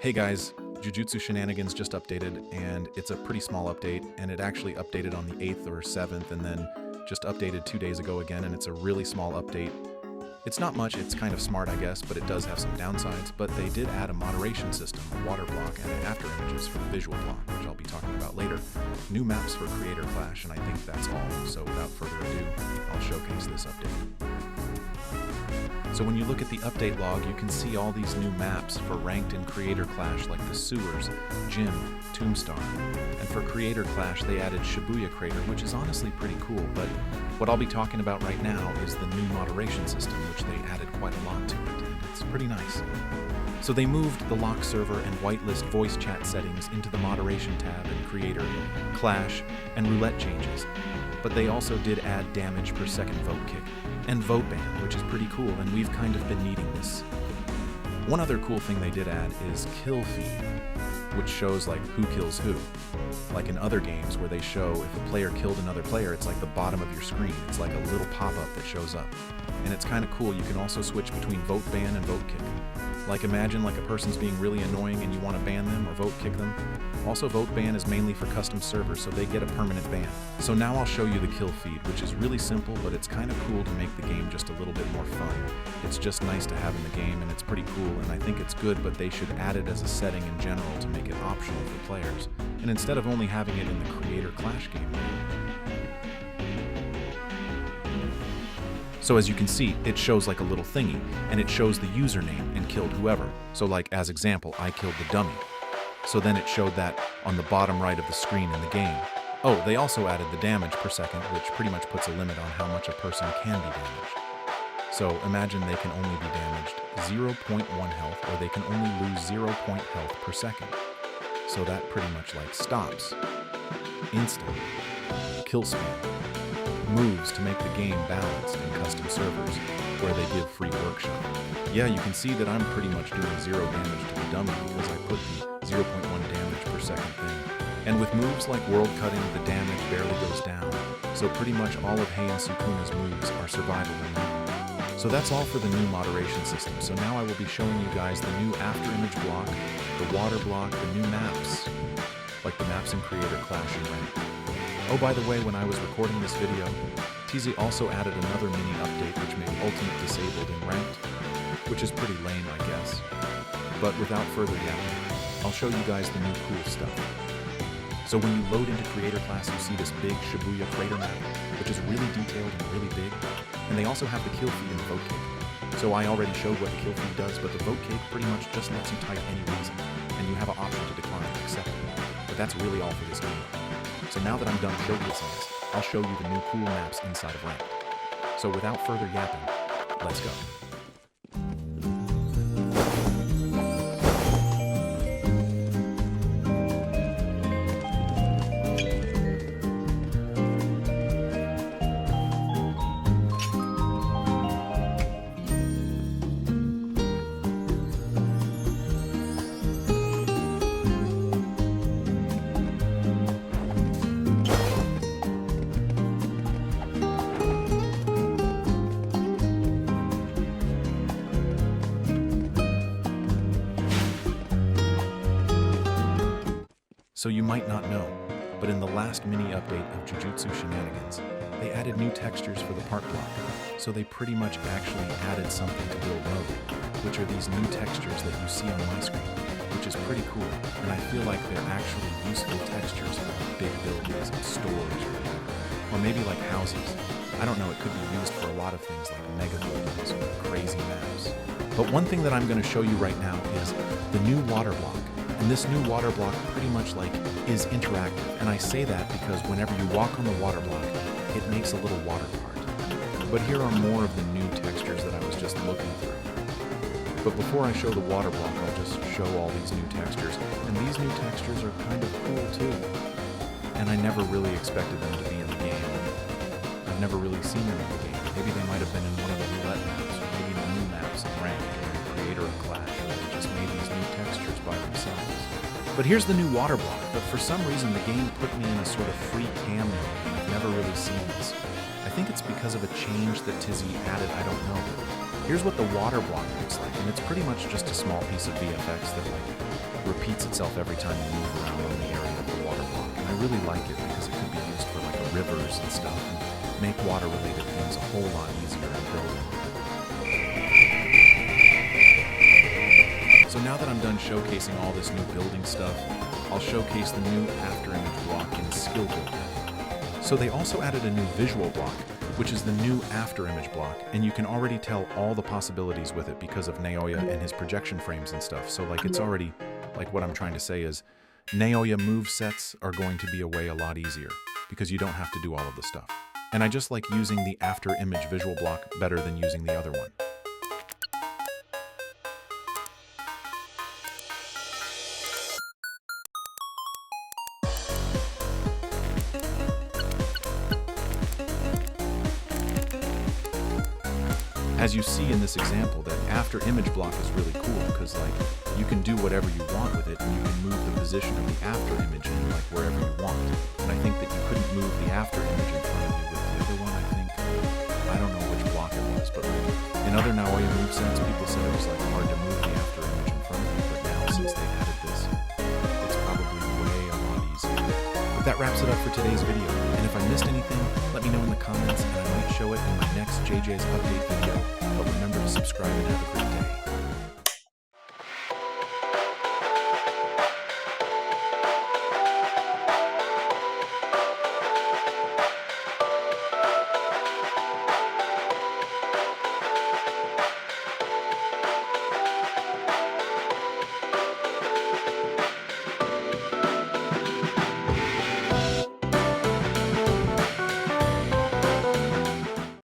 Hey guys, Jujutsu Shenanigans just updated, and it's a pretty small update, and it actually updated on the 8th or 7th, and then just updated 2 days ago again, and it's a really small update. It's not much, it's kind of smart, I guess, but it does have some downsides, but they did add a moderation system, a water block, and after images for the visual block, which I'll be talking about later. New maps for Creator Clash, and I think that's all, so without further ado, I'll showcase this update. So when you look at the update log, you can see all these new maps for ranked in Creator Clash, like the Sewers, Gym, Tombstar. And for Creator Clash, they added Shibuya Crater, which is honestly pretty cool, but what I'll be talking about right now is the new moderation system, which they added quite a lot to it, and it's pretty nice. So they moved the lock server and whitelist voice chat settings into the moderation tab in Creator, Clash, and roulette changes. But they also did add damage per second vote kick and vote ban, which is pretty cool, and we've kind of been needing this. One other cool thing they did add is kill feed, which shows like who kills who. Like in other games where they show if a player killed another player, it's like the bottom of your screen. It's like a little pop-up that shows up. And it's kind of cool. You can also switch between vote ban and vote kick. Like imagine like a person's being really annoying and you want to ban them or vote kick them. Also, vote ban is mainly for custom servers, so they get a permanent ban. So now I'll show you the kill feed, which is really simple, but it's kind of cool to make the game just a little bit more fun. It's just nice to have in the game, and it's pretty cool, and I think it's good, but they should add it as a setting in general to make it optional for players, and instead of only having it in the Creator Clash game. So as you can see, it shows like a little thingy, and it shows the username and killed whoever. So like as example, I killed the dummy. So then it showed that on the bottom right of the screen in the game. Oh, they also added the damage per second, which pretty much puts a limit on how much a person can be damaged. So imagine they can only be damaged 0.1 health, or they can only lose 0 point health per second. So that pretty much like stops. Instant. Kill spam. Moves to make the game balanced in custom servers, where they give free workshop. Yeah, you can see that I'm pretty much doing 0 damage to the dummy because I put the 0.1 damage per second thing. And with moves like World Cutting, the damage barely goes down, so pretty much all of Heian Sukuna's moves are survivable now. So that's all for the new moderation system. So now I will be showing you guys the new after image block, the water block, the new maps, like the maps in Creator Clash and Ranked. Oh, by the way, when I was recording this video, TZ also added another mini update which made Ultimate disabled in Ranked, which is pretty lame, I guess. But without further ado, I'll show you guys the new cool stuff. So when you load into Creator Class, you see this big Shibuya Crater map, which is really detailed and really big, and they also have the kill feed and the vote kick. So I already showed what the kill feed does, but the vote kick pretty much just lets you type any reason, and you have an option to decline or accept it. But that's really all for this game. So now that I'm done showcasing this, I'll show you the new cool maps inside of Ranked. So without further yapping, let's go. So you might not know, but in the last mini update of Jujutsu Shenanigans, they added new textures for the part block. So they pretty much actually added something to build mode, which are these new textures that you see on my screen, which is pretty cool, and I feel like they're actually useful textures for big buildings and stores or maybe like houses. I don't know, it could be used for a lot of things like mega buildings or crazy maps. But one thing that I'm going to show you right now is the new water block. And this new water block pretty much like is interactive. And I say that because whenever you walk on the water block, it makes a little water part. But here are more of the new textures that I was just looking through. But before I show the water block, I'll just show all these new textures. And these new textures are kind of cool too. And I never really expected them to be in the game. I've never really seen them in the game. Maybe they might have been in one of the roulette maps, or maybe the new maps in Ranked, or in Creator or Clash, or they just made these new textures by themselves. But here's the new water block, but for some reason the game put me in a sort of free cam mode, and I've never really seen this. I think it's because of a change that Tizzy added, I don't know. Here's what the water block looks like, and it's pretty much just a small piece of VFX that like repeats itself every time you move around on the area of the water block. And I really like it because it could be used for like rivers and stuff and make water-related things a whole lot easier in building. So now that I'm done showcasing all this new building stuff, I'll showcase the new afterimage block in Skill Builder. So they also added a new visual block, which is the new afterimage block, and you can already tell all the possibilities with it because of Naoya and his projection frames and stuff. So like it's already, like what I'm trying to say is, Naoya move sets are going to be a lot easier because you don't have to do all of the stuff. And I just like using the afterimage visual block better than using the other one. As you see in this example, that afterimage block is really cool because like you can do whatever you want with it and you can move the position of the afterimage in like wherever you want. And I think that you couldn't move the afterimage in front of you with the other one. I don't know which block it was, but like in other Naoya movesets, people said it was like hard to move the afterimage in front of you, but now since they added this, it's probably a lot easier. But that wraps it up for today's video. And if I missed anything, let me know in the comments and I might show it in my next JJ's update video. But remember to subscribe and have a great day.